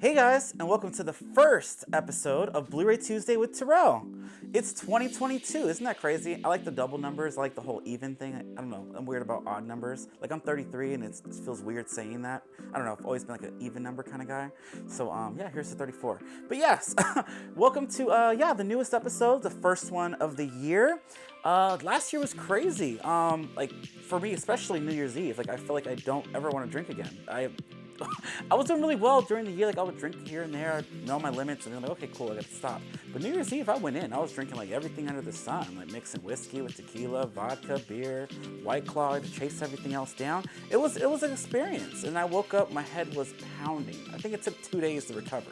Hey guys, and welcome to the first episode of Bluray Tuesday with Terrell. It's 2022, isn't that crazy? I like the double numbers, I like the whole even thing. I don't know, I'm weird about odd numbers. Like I'm 33 and it feels weird saying that. I don't know, I've always been like an even number kind of guy. So yeah, here's the 34. But yes, welcome to the newest episode, the first one of the year. Last year was crazy. Like for me, especially New Year's Eve. Like I feel like I don't ever want to drink again. I was doing really well during the year. Like I would drink here and there, know my limits, and then like, okay, cool, I gotta stop. But New Year's Eve, I went in. I was drinking like everything under the sun, like mixing whiskey with tequila, vodka, beer, White Claw to chase everything else down. It was an experience, and I woke up, my head was pounding. I think it took 2 days to recover,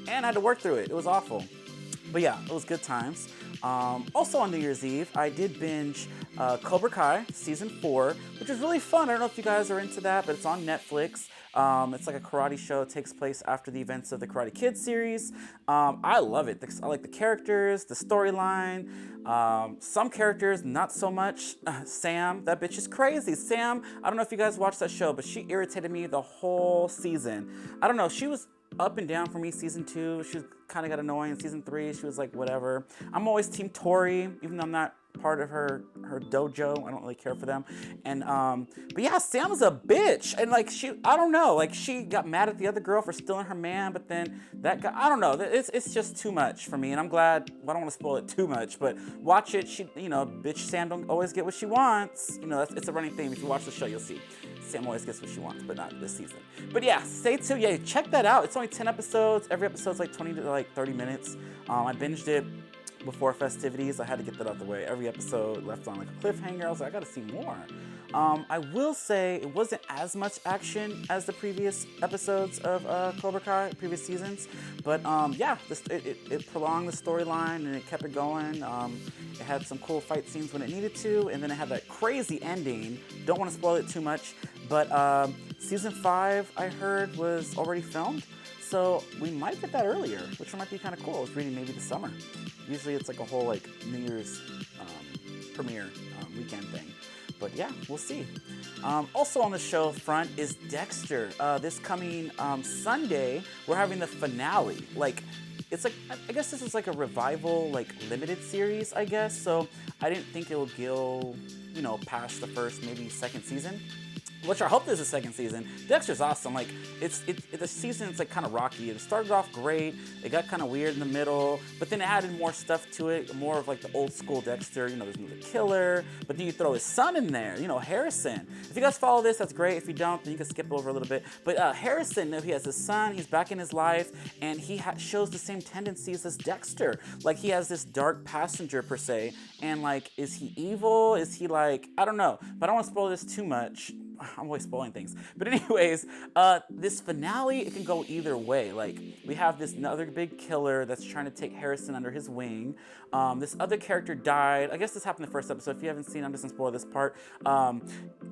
and I had to work through it. It was awful. But yeah, it was good times. Also on New Year's Eve, I did binge Cobra Kai Season 4, which is really fun. I don't know if you guys are into that, but it's on Netflix. It's like a karate show. It takes place after the events of the Karate Kid series. I love it. I like the characters, the storyline. Some characters, not so much. Sam, that bitch is crazy. Sam, I don't know if you guys watched that show, but she irritated me the whole season. I don't know. She was up and down for me. Season 2, she kind of got annoying. Season 3, she was like, whatever. I'm always Team Tori, even though I'm not part of her dojo. I don't really care for them. And but yeah, Sam was a bitch. And like I don't know, like she got mad at the other girl for stealing her man, but then that guy, I don't know, it's just too much for me. And I'm glad, I don't want to spoil it too much, but watch it. She, bitch Sam don't always get what she wants. It's a running theme. If you watch the show, you'll see Sam always gets what she wants, but not this season. But yeah, stay tuned. Yeah, check that out. It's only 10 episodes. Every episode's like 20 to like 30 minutes. I binged it before festivities. I had to get that out the way. Every episode left on like a cliffhanger. I was like, I gotta see more. I will say it wasn't as much action as the previous episodes of Cobra Kai, previous seasons, but yeah, it prolonged the storyline and it kept it going. It had some cool fight scenes when it needed to, and then it had that crazy ending. Don't want to spoil it too much, but season 5 I heard was already filmed. So we might get that earlier, which might be kind of cool. I was reading maybe this summer. Usually it's like a whole like New Year's premiere weekend thing. But yeah, we'll see. Also on the show front is Dexter. This coming Sunday, we're having the finale. Like, it's like, I guess this is like a revival, like limited series, I guess. So I didn't think it would go, past the first, maybe second season. Which I hope there's a second season. Dexter's awesome. Like the season, it's like kind of rocky. It started off great. It got kind of weird in the middle, but then it added more stuff to it, more of like the old school Dexter. There's the killer, but then you throw his son in there. Harrison. If you guys follow this, that's great. If you don't, then you can skip over a little bit. But Harrison, he has his son. He's back in his life, and he shows the same tendencies as Dexter. Like he has this dark passenger per se, and like, is he evil? Is he like, I don't know. But I don't want to spoil this too much. I'm always spoiling things. But anyways, this finale, it can go either way. Like, we have this other big killer that's trying to take Harrison under his wing. This other character died. I guess this happened in the first episode. If you haven't seen it, I'm just going to spoil this part.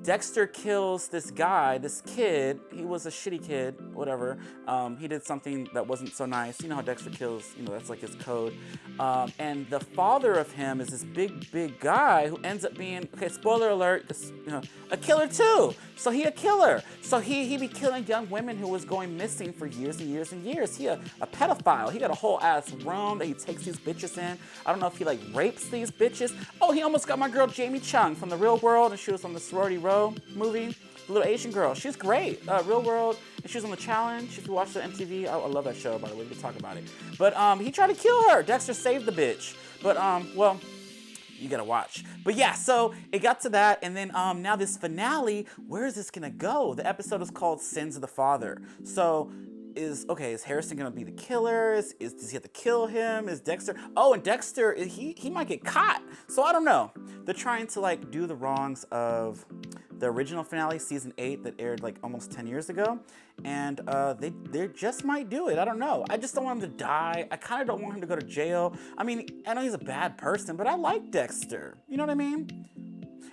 Dexter kills this guy, this kid. He was a shitty kid, whatever. He did something that wasn't so nice. You know how Dexter kills, that's like his code. And the father of him is this big guy who ends up being, okay, spoiler alert, a killer too. So he a killer. So he be killing young women who was going missing for years and years and years. He a pedophile. He got a whole ass room that he takes these bitches in. I don't know if he like rapes these bitches. Oh, he almost got my girl Jamie Chung from The Real World, and she was on the Sorority Row movie. The little Asian girl. She's great. Real World. And she was on The Challenge. If you watch the MTV, I love that show, by the way. We can talk about it. But he tried to kill her. Dexter saved the bitch. But well, you gotta watch. But yeah, so it got to that, and then now this finale, where is this gonna go? The episode is called Sins of the Father. So is Harrison gonna be the killer? Does he have to kill him? Is Dexter? Oh, and Dexter, he might get caught. So I don't know. They're trying to like do the wrongs of the original finale, season 8, that aired like almost 10 years ago. And they just might do it. I don't know. I just don't want him to die. I kind of don't want him to go to jail. I mean, I know he's a bad person, but I like Dexter. You know what I mean?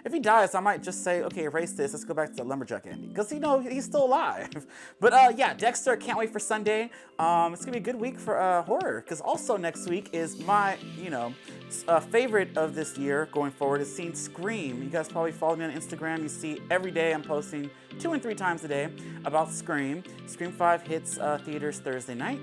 If he dies, I might just say, okay, erase this. Let's go back to the lumberjack ending, because he's still alive. But yeah, Dexter. Can't wait for Sunday. It's gonna be a good week for horror, because also next week is my favorite of this year going forward is seeing Scream. You guys probably follow me on Instagram. You see every day I'm posting 2 and 3 times a day about Scream. Scream 5 hits theaters Thursday night.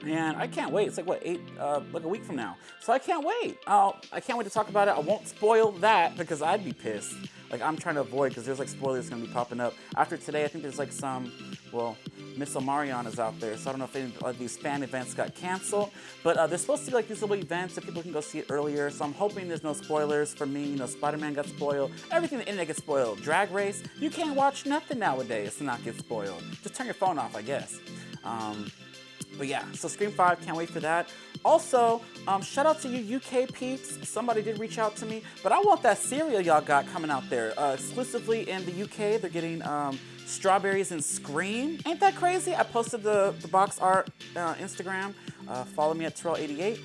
And I can't wait. It's like, what, like a week from now. So I can't wait. I can't wait to talk about it. I won't spoil that because I'd be pissed. Like, I'm trying to avoid, because there's like spoilers going to be popping up. After today, I think there's like Miss Omarion is out there. So I don't know if any of these fan events got canceled. But there's supposed to be like these little events that people can go see it earlier. So I'm hoping there's no spoilers for me. Spider-Man got spoiled. Everything on the internet gets spoiled. Drag Race, you can't watch nothing nowadays to not get spoiled. Just turn your phone off, I guess. But yeah, so Scream 5, can't wait for that. Also, shout out to you UK peeps. Somebody did reach out to me, but I want that cereal y'all got coming out there. Exclusively in the UK, they're getting strawberries and Scream. Ain't that crazy? I posted the box art Instagram. Follow me at Terrell88.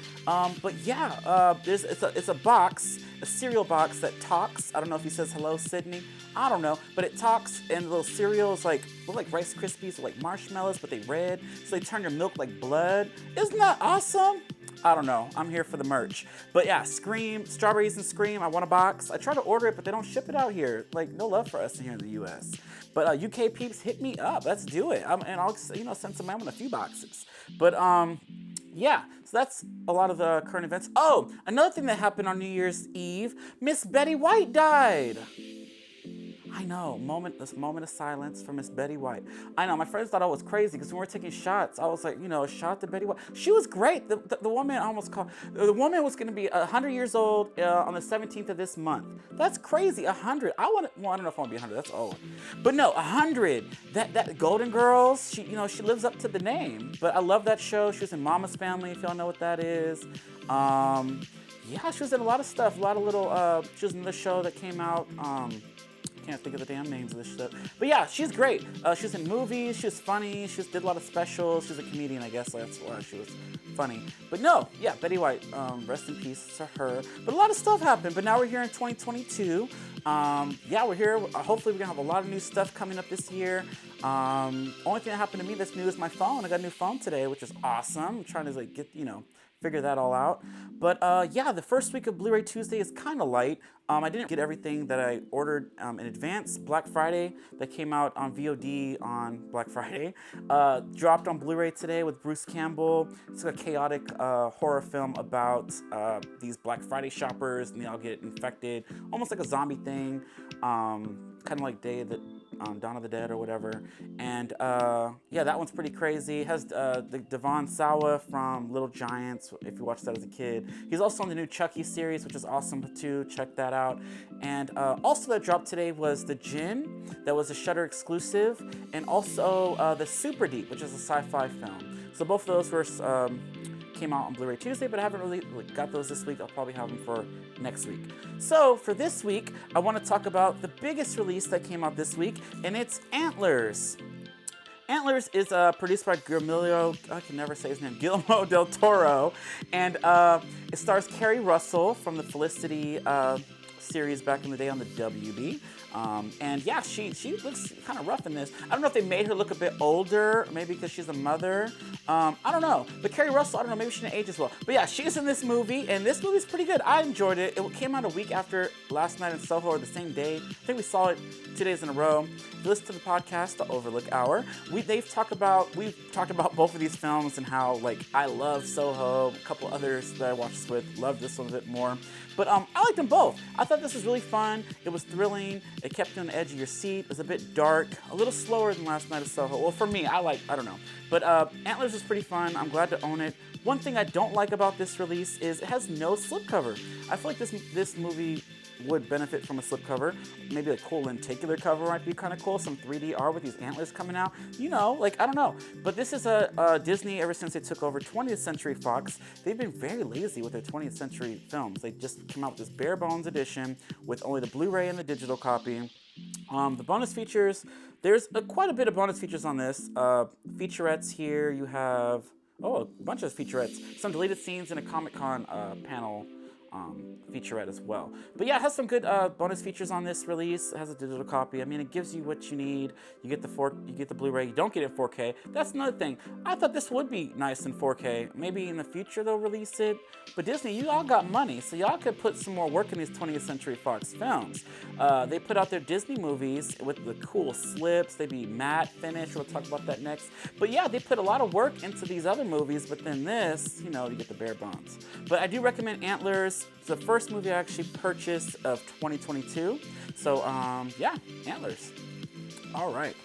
But yeah, it's a box, a cereal box that talks. I don't know if he says hello, Sydney. I don't know, but it talks, and the little cereals look like Rice Krispies or like marshmallows, but they red, so they turn your milk like blood. Isn't that awesome? I don't know. I'm here for the merch. But yeah, Scream, strawberries and Scream. I want a box. I try to order it, but they don't ship it out here. Like, no love for us here in the U.S. But UK peeps, hit me up. Let's do it. And I'll send some out in a few boxes. But yeah, so that's a lot of the current events. Oh, another thing that happened on New Year's Eve, Miss Betty White died. I know, this moment of silence for Miss Betty White. I know, my friends thought I was crazy because when we were taking shots, I was like, a shot to Betty White. She was great. The woman the woman was going to be 100 years old on the 17th of this month. That's crazy, 100. I don't know if I want to be 100, that's old. But no, 100. That Golden Girls, she lives up to the name. But I love that show. She was in Mama's Family, if y'all know what that is. Yeah, she was in a lot of stuff, a lot of little, she was in the show that came out, can't think of the damn names of this shit. But yeah, she's great. She was in movies, she was funny, she did a lot of specials, she was a comedian, I guess, that's why she was funny. But no, yeah, Betty White, rest in peace to her. But a lot of stuff happened, but now we're here in 2022. Yeah, we're here. Hopefully we're gonna have a lot of new stuff coming up this year. Only thing that happened to me that's new is my phone. I got a new phone today, which is awesome. I'm trying to get, figure that all out. But yeah, the first week of Bluray Tuesday is kind of light. I didn't get everything that I ordered in advance. Black Friday, that came out on VOD on Black Friday, dropped on Blu-ray today with Bruce Campbell. It's a chaotic horror film about these Black Friday shoppers, and they all get infected, almost like a zombie thing, kind of like Dawn of the Dead or whatever. And yeah, that one's pretty crazy. It has the Devon Sawa from Little Giants, if you watched that as a kid. He's also on the new Chucky series, which is awesome too. Check that out. And also that dropped today was The Djinn, that was a Shudder exclusive, and also the Super Deep, which is a sci-fi film. So both of those were came out on Blu-ray Tuesday, but I haven't really got those this week. I'll probably have them for next week. So for this week, I want to talk about the biggest release that came out this week, and it's Antlers. Antlers is produced by Guillermo del Toro, and it stars Kerry Russell from the Felicity series back in the day on the WB. And yeah, she looks kind of rough in this. I don't know if they made her look a bit older, maybe because she's a mother. I don't know. But Kerry Russell, I don't know, maybe she didn't age as well. But yeah, she's in this movie, and this movie's pretty good. I enjoyed it. It came out a week after Last Night in Soho, or the same day. I think we saw it 2 days in a row. If you listen to the podcast, The Overlook Hour, we've talked about both of these films and how, I love Soho. A couple others that I watched this with loved this one a bit more. But I liked them both. I thought this was really fun. It was thrilling. It kept you on the edge of your seat. It was a bit dark, a little slower than Last Night of Soho. Well, for me, I don't know. But Antlers was pretty fun. I'm glad to own it. One thing I don't like about this release is it has no slipcover. I feel like this movie would benefit from a slipcover. Maybe a cool lenticular cover might be kind of cool. Some 3D art with these antlers coming out. I don't know. But this is a Disney, ever since they took over 20th Century Fox, they've been very lazy with their 20th Century films. They just came out with this bare bones edition with only the Blu-ray and the digital copy. The bonus features, there's quite a bit of bonus features on this. Featurettes here, you have, a bunch of featurettes. Some deleted scenes in a Comic-Con panel featurette as well. But yeah, it has some good bonus features on this release. It has a digital copy. I mean, it gives you what you need. You get the Blu-ray. You don't get it in 4K. That's another thing. I thought this would be nice in 4K. Maybe in the future they'll release it. But Disney, you all got money, so y'all could put some more work in these 20th Century Fox films. They put out their Disney movies with the cool slips. They be matte finish. We'll talk about that next. But yeah, they put a lot of work into these other movies, but then this, you know, you get the bare bones. But I do recommend Antlers. It's the first movie I actually purchased of 2022. So yeah, Antlers. All right.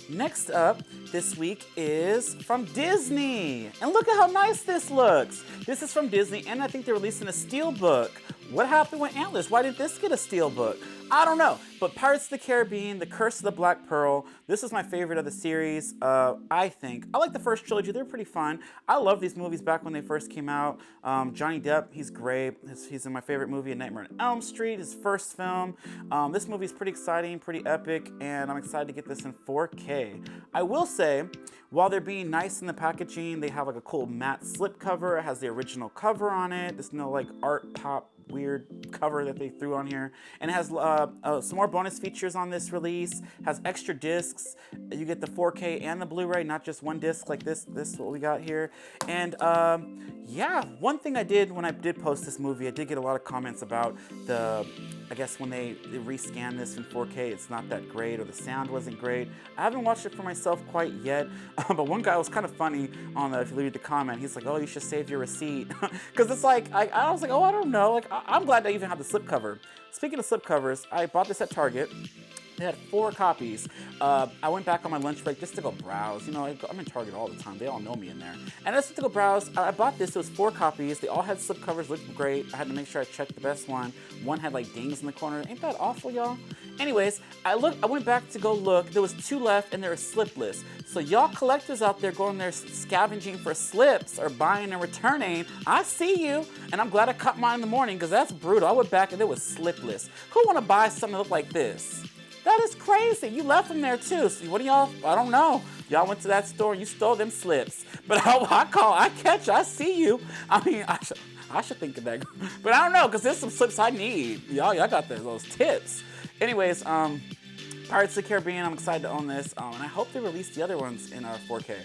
Next up this week is from Disney. And look at how nice this looks. This is from Disney, and I think they're releasing a steelbook. What happened with Antlers? Why did this get a steelbook? I don't know. But Pirates of the Caribbean, The Curse of the Black Pearl, this is my favorite of the series, I think. I like the first trilogy. They're pretty fun. I love these movies back when they first came out. Johnny Depp, he's great. He's in my favorite movie, A Nightmare on Elm Street, his first film. This movie's pretty exciting, pretty epic, and I'm excited to get this in 4K. I will say, while they're being nice in the packaging, they have like a cool matte slipcover. It has the original cover on it. There's no like art pop weird cover that they threw on here, and it has some more bonus features on this release. It has extra discs. You get the 4K and the Blu-ray, not just one disc like this is what we got here. And yeah, one thing I did when I did post this movie, I did get a lot of comments about I guess when they rescan this in 4K, it's not that great, or the sound wasn't great. I haven't watched it for myself quite yet, but one guy was kind of funny on if you read the comment, he's like, oh, you should save your receipt. Because it's like, I was like, oh, I don't know. Like, I'm glad they even have the slipcover. Speaking of slipcovers, I bought this at Target. They had 4 copies. I went back on my lunch break just to go browse. You know, I'm in Target all the time. They all know me in there. And just to go browse, I bought this. It was 4 copies. They all had slipcovers, looked great. I had to make sure I checked the best one. One had like dings in the corner. Ain't that awful, y'all? Anyways, I went back to go look. There was 2 left, and they were slipless. So y'all collectors out there going there scavenging for slips or buying and returning, I see you. And I'm glad I caught mine in the morning, because that's brutal. I went back and it was slipless. Who want to buy something that looked like this? That is crazy. You left them there too. So what do y'all, I don't know. Y'all went to that store and you stole them slips. But I catch you, I see you. I mean, I should think of that. But I don't know, because there's some slips I need. Y'all got those tips. Anyways, Pirates of the Caribbean, I'm excited to own this. And I hope they release the other ones in 4K.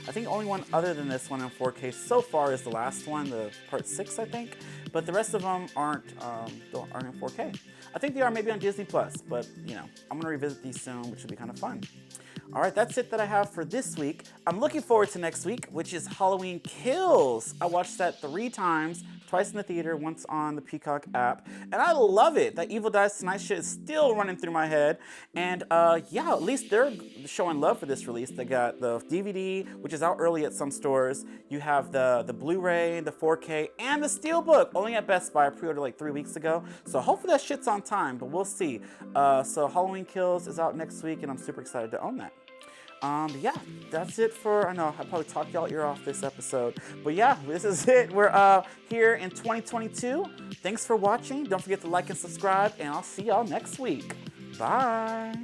I think the only one other than this one in 4K so far is the last one, the part 6, I think. But the rest of them aren't in 4K. I think they are maybe on Disney Plus, but you know, I'm gonna revisit these soon, which will be kind of fun. All right, that's it that I have for this week. I'm looking forward to next week, which is Halloween Kills. I watched that 3 times, twice in the theater, once on the Peacock app, and I love it. That Evil Dies Tonight shit is still running through my head, and yeah, at least they're showing love for this release. They got the DVD, which is out early at some stores. You have the Blu-ray, the 4K, and the Steelbook, only at Best Buy. I pre-ordered like 3 weeks ago, so hopefully that shit's on time, but we'll see. So Halloween Kills is out next week, and I'm super excited to own that. Yeah, that's it for, I know I probably talked y'all ear off this episode, but yeah, this is it. We're here in 2022. Thanks for watching. Don't forget to like and subscribe, and I'll see y'all next week. Bye.